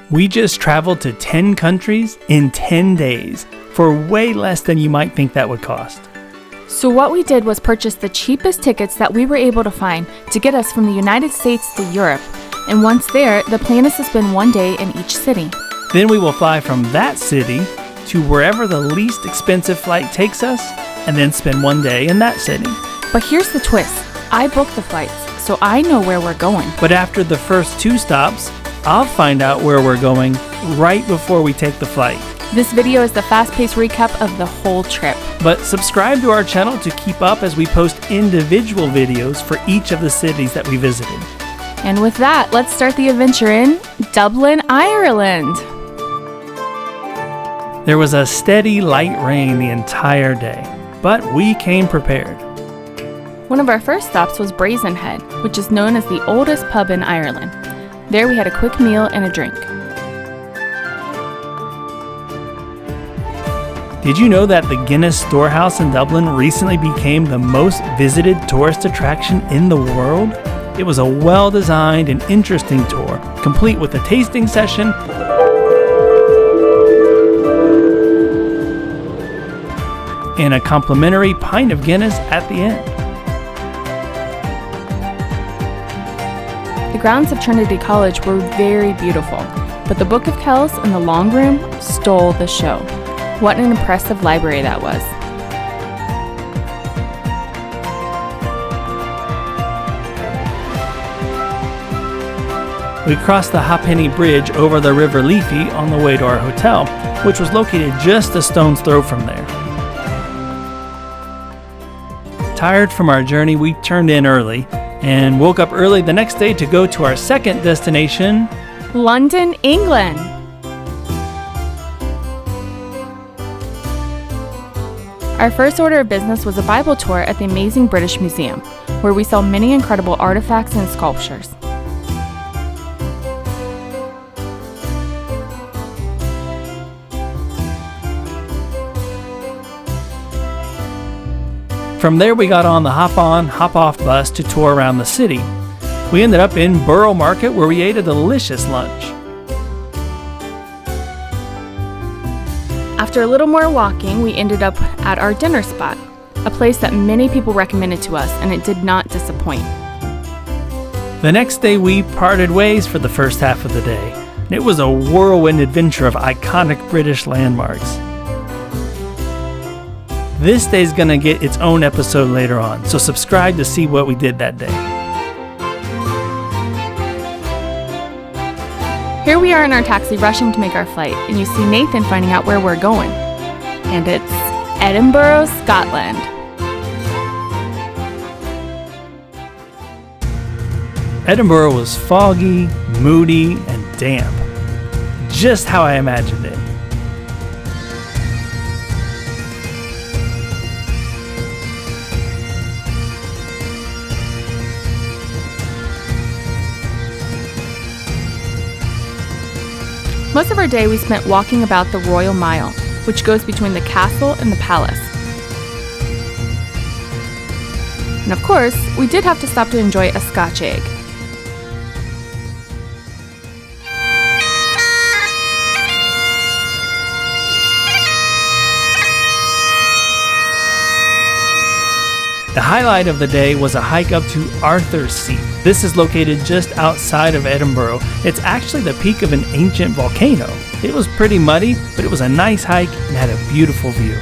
We just traveled to 10 countries in 10 days for way less than you might think that would cost. So what we did was purchase the cheapest tickets that we were able to find to get us from the United States to Europe. And once there, the plan is to spend 1 day in each city. Then we will fly from that city to wherever the least expensive flight takes us, and then spend 1 day in that city. But here's the twist. I booked the flights, so I know where we're going. But after the first 2 stops, I'll find out where we're going right before we take the flight. This video is the fast-paced recap of the whole trip. But subscribe to our channel to keep up as we post individual videos for each of the cities that we visited. And with that, let's start the adventure in Dublin, Ireland. There was a steady light rain the entire day, but we came prepared. One of our first stops was Brazenhead, which is known as the oldest pub in Ireland. There we had a quick meal and a drink. Did you know that the Guinness Storehouse in Dublin recently became the most visited tourist attraction in the world? It was a well-designed and interesting tour, complete with a tasting session and a complimentary pint of Guinness at the end. The grounds of Trinity College were very beautiful, but the Book of Kells and the Long Room stole the show. What an impressive library that was. We crossed the Ha'penny Bridge over the River Liffey on the way to our hotel, which was located just a stone's throw from there. Tired from our journey, we turned in early and woke up early the next day to go to our second destination, London, England. Our first order of business was a Bible tour at the amazing British Museum, where we saw many incredible artifacts and sculptures. From there we got on the hop-on, hop-off bus to tour around the city. We ended up in Borough Market where we ate a delicious lunch. After a little more walking, we ended up at our dinner spot, a place that many people recommended to us, and it did not disappoint. The next day we parted ways for the first half of the day, and it was a whirlwind adventure of iconic British landmarks. This day's gonna get its own episode later on, so subscribe to see what we did that day. Here we are in our taxi rushing to make our flight, and you see Nathan finding out where we're going. And it's Edinburgh, Scotland. Edinburgh was foggy, moody, and damp. Just how I imagined it. Most of our day we spent walking about the Royal Mile, which goes between the castle and the palace. And of course, we did have to stop to enjoy a Scotch egg. The highlight of the day was a hike up to Arthur's Seat. This is located just outside of Edinburgh. It's actually the peak of an ancient volcano. It was pretty muddy, but it was a nice hike and had a beautiful view.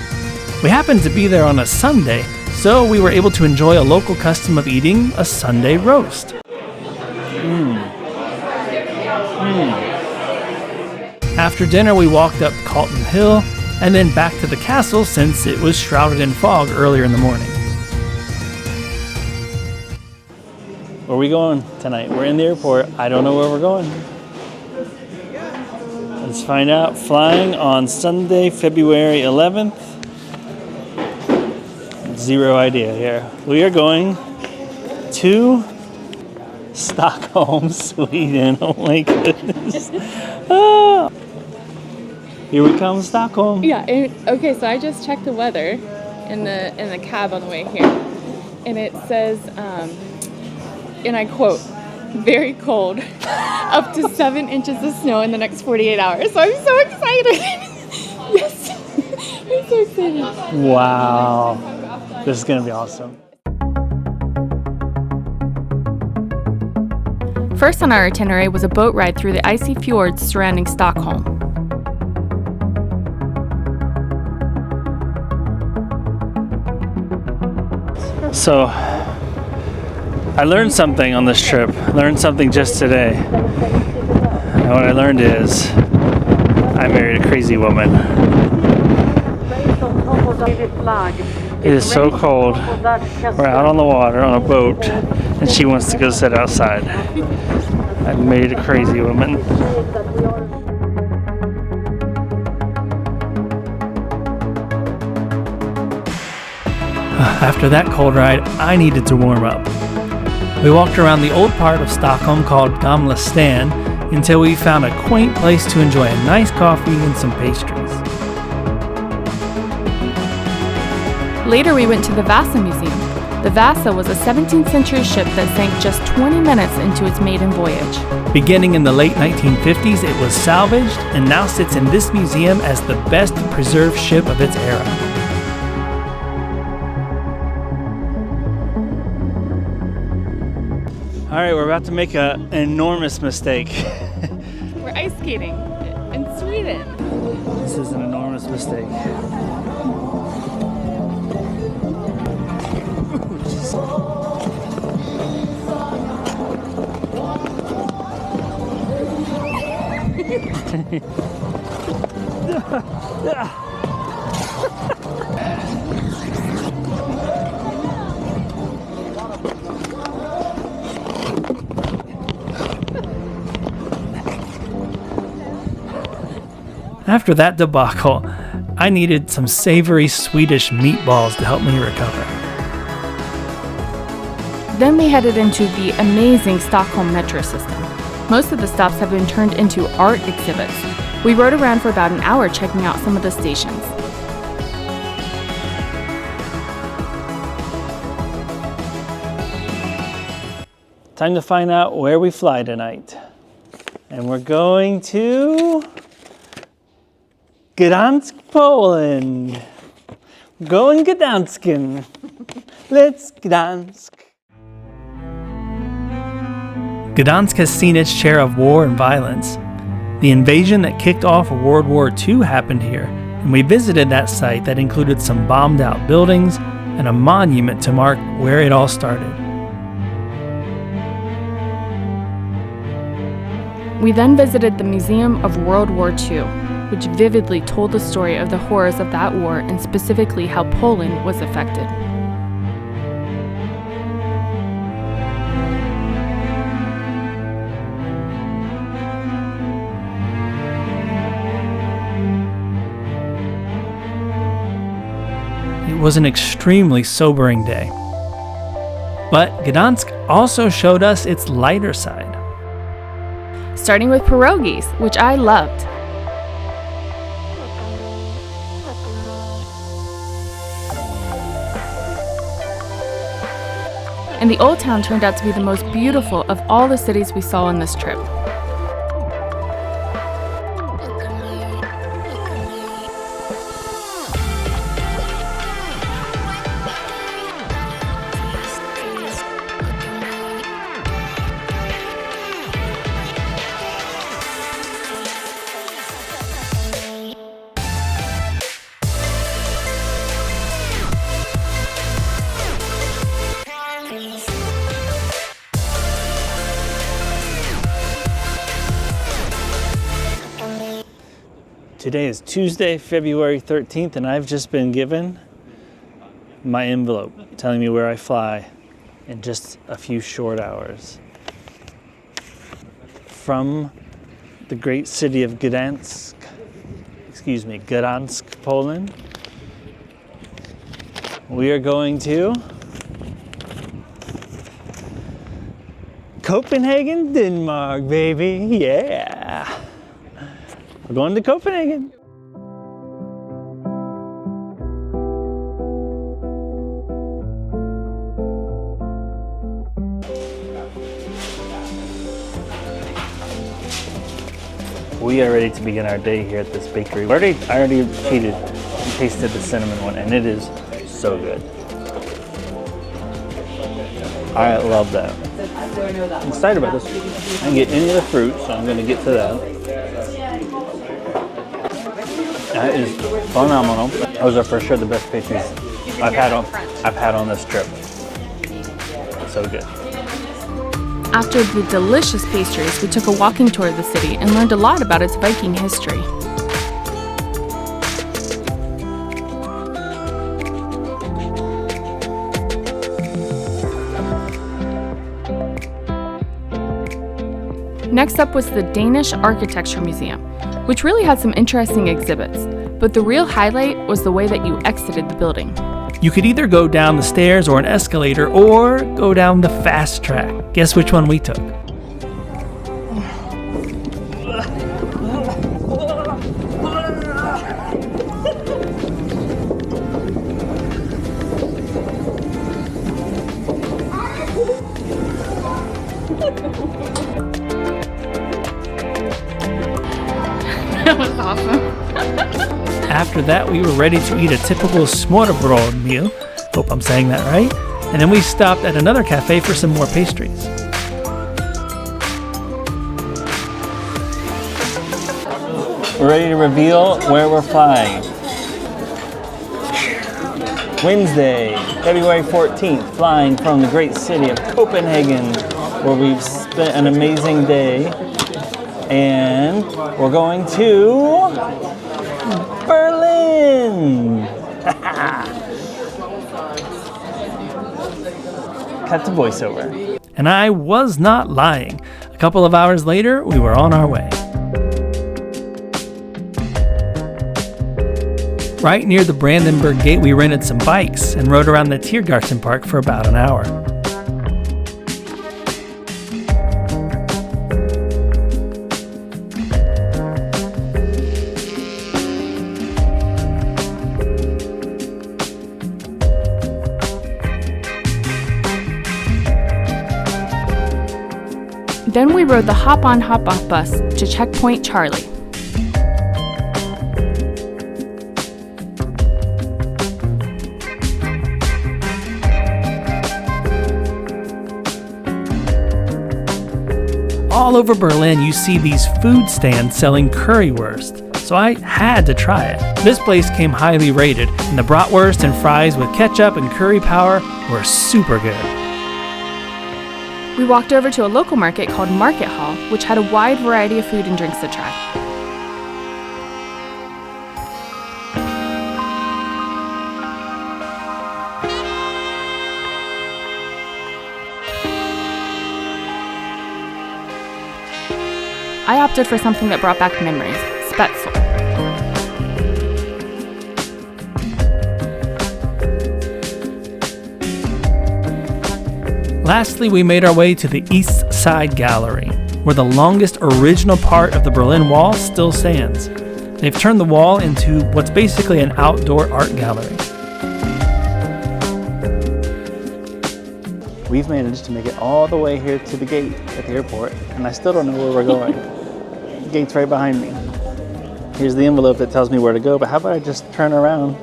We happened to be there on a Sunday, so we were able to enjoy a local custom of eating a Sunday roast. After dinner, we walked up Calton Hill and then back to the castle since it was shrouded in fog earlier in the morning. Where are we going tonight? We're in the airport. I don't know where we're going. Let's find out. Flying on Sunday, February 11th. Zero idea here. We are going to Stockholm, Sweden. Oh my goodness. Ah. Here we come, Stockholm. Yeah, okay, so I just checked the weather in the cab on the way here. And it says, and I quote, very cold, up to 7 inches of snow in the next 48 hours. So I'm so excited. Yes, I'm so excited. Wow, this is gonna be awesome. First on our itinerary was a boat ride through the icy fjords surrounding Stockholm. So, I learned something on this trip. I learned something just today. And what I learned is, I married a crazy woman. It is so cold. We're out on the water on a boat, and she wants to go sit outside. I married a crazy woman. After that cold ride, I needed to warm up. We walked around the old part of Stockholm called Gamla Stan until we found a quaint place to enjoy a nice coffee and some pastries. Later we went to the Vasa Museum. The Vasa was a 17th century ship that sank just 20 minutes into its maiden voyage. Beginning in the late 1950s, it was salvaged and now sits in this museum as the best preserved ship of its era. All right, we're about to make an enormous mistake. We're ice skating in Sweden. This is an enormous mistake. After that debacle, I needed some savory Swedish meatballs to help me recover. Then we headed into the amazing Stockholm metro system. Most of the stops have been turned into art exhibits. We rode around for about an hour checking out some of the stations. Time to find out where we fly tonight. And we're going to Gdansk, Poland. We're going Gdanskin. Let's Gdansk. Gdansk has seen its share of war and violence. The invasion that kicked off World War II happened here, and we visited that site that included some bombed out buildings and a monument to mark where it all started. We then visited the Museum of World War II, which vividly told the story of the horrors of that war and specifically how Poland was affected. It was an extremely sobering day. But Gdansk also showed us its lighter side. Starting with pierogies, which I loved. And the old town turned out to be the most beautiful of all the cities we saw on this trip. Today is Tuesday, February 13th, and I've just been given my envelope telling me where I fly in just a few short hours. From the great city of Gdansk, Poland, we are going to Copenhagen, Denmark, baby, yeah. We're going to Copenhagen. we are ready to begin our day here at this bakery. I already cheated and tasted the cinnamon one, and it is so good. I love that. I'm excited about this. I didn't get any of the fruit, so I'm going to get to that. That is phenomenal. Those are for sure the best pastries I've had on this trip. So good. After the delicious pastries, we took a walking tour of the city and learned a lot about its Viking history. Next up was the Danish Architecture Museum, which really had some interesting exhibits, but the real highlight was the way that you exited the building. You could either go down the stairs or an escalator, or go down the fast track. Guess which one we took? That was awesome. After that, we were ready to eat a typical smørrebrød meal. Hope I'm saying that right. And then we stopped at another cafe for some more pastries. We're ready to reveal where we're flying. Wednesday, February 14th, flying from the great city of Copenhagen, where we've spent an amazing day. And we're going to Berlin! Cut to voiceover. And I was not lying. A couple of hours later, we were on our way. Right near the Brandenburg Gate, we rented some bikes and rode around the Tiergarten Park for about an hour. Then we rode the hop-on hop-off bus to Checkpoint Charlie. All over Berlin, you see these food stands selling currywurst, so I had to try it. This place came highly rated, and the bratwurst and fries with ketchup and curry powder were super good. We walked over to a local market called Market Hall, which had a wide variety of food and drinks to try. I opted for something that brought back memories, Spätzle. Lastly, we made our way to the East Side Gallery, where the longest original part of the Berlin Wall still stands. They've turned the wall into what's basically an outdoor art gallery. We've managed to make it all the way here to the gate at the airport, and I still don't know where we're going. The gate's right behind me. Here's the envelope that tells me where to go, but how about I just turn around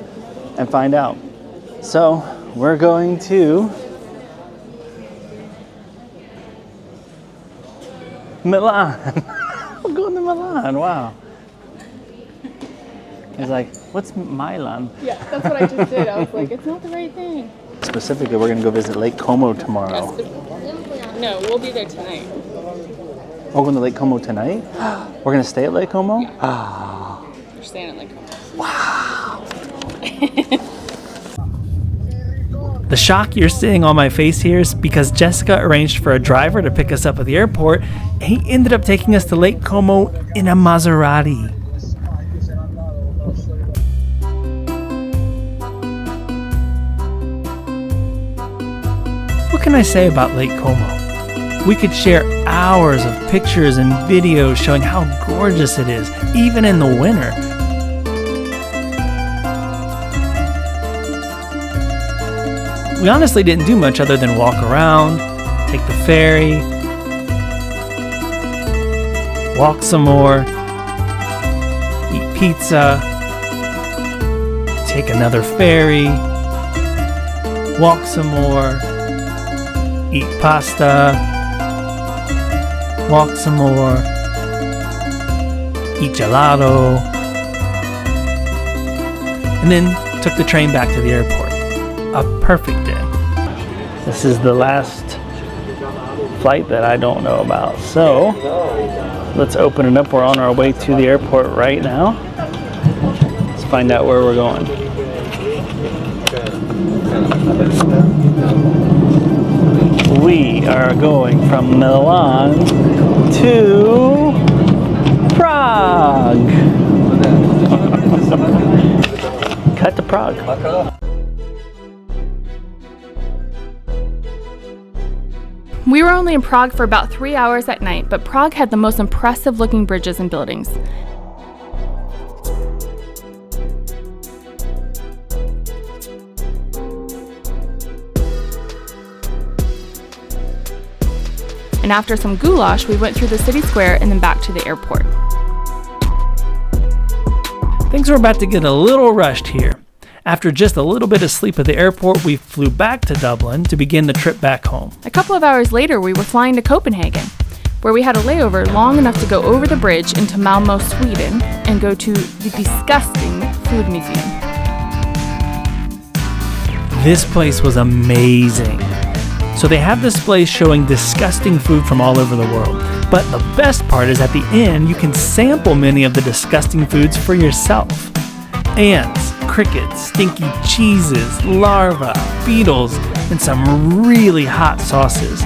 and find out? So, we're going to Milan. We're going to Milan, wow. He's like, what's Milan? Yeah, that's what I just did. I was like, it's not the right thing. Specifically, we're going to go visit Lake Como tomorrow. No, we'll be there tonight. We're going to Lake Como tonight? We're going to stay at Lake Como? Yeah. Ah. We're staying at Lake Como. Wow. The shock you're seeing on my face here is because Jessica arranged for a driver to pick us up at the airport, and he ended up taking us to Lake Como in a Maserati. What can I say about Lake Como? We could share hours of pictures and videos showing how gorgeous it is, even in the winter. We honestly didn't do much other than walk around, take the ferry, walk some more, pizza, take another ferry, walk some more, eat pasta, walk some more, eat gelato, and then took the train back to the airport. A perfect day. This is the last flight that I don't know about. So let's open it up. We're on our way to the airport right now. Let's find out where we're going. We are going from Milan to Prague. Cut to Prague. We were only in Prague for about 3 hours at night, but Prague had the most impressive looking bridges and buildings. And after some goulash, we went through the city square and then back to the airport. Things were about to get a little rushed here. After just a little bit of sleep at the airport, we flew back to Dublin to begin the trip back home. A couple of hours later, we were flying to Copenhagen, where we had a layover long enough to go over the bridge into Malmö, Sweden, and go to the disgusting food museum. This place was amazing. So they have displays showing disgusting food from all over the world. But the best part is at the end, you can sample many of the disgusting foods for yourself. Ants, crickets, stinky cheeses, larvae, beetles, and some really hot sauces.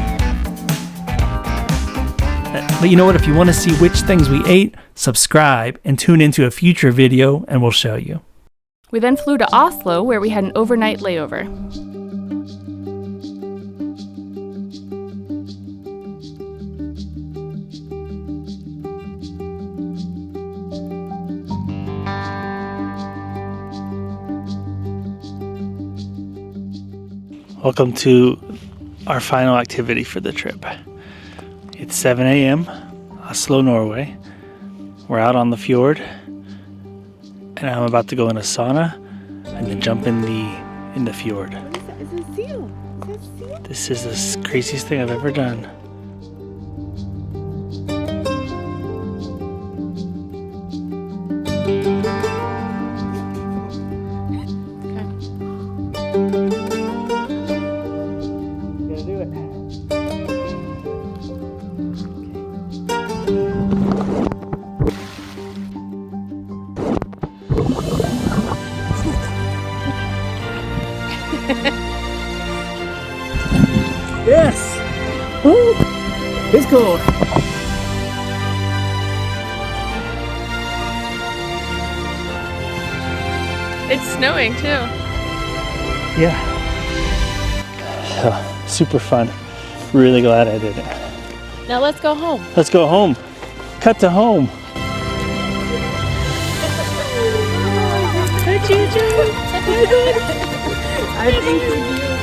But you know what? If you want to see which things we ate, subscribe and tune into a future video and we'll show you. We then flew to Oslo, where we had an overnight layover. Welcome to our final activity for the trip. It's 7 a.m., Oslo, Norway. We're out on the fjord, and I'm about to go in a sauna and then jump in the fjord. What is that? Is it a seal? Is that a seal? This is the craziest thing I've ever done. Yes! Woo! It's cold. It's snowing too. Yeah. Super fun. Really glad I did it. Now let's go home. Let's go home. Cut to home. Hi, Juju. I think we do.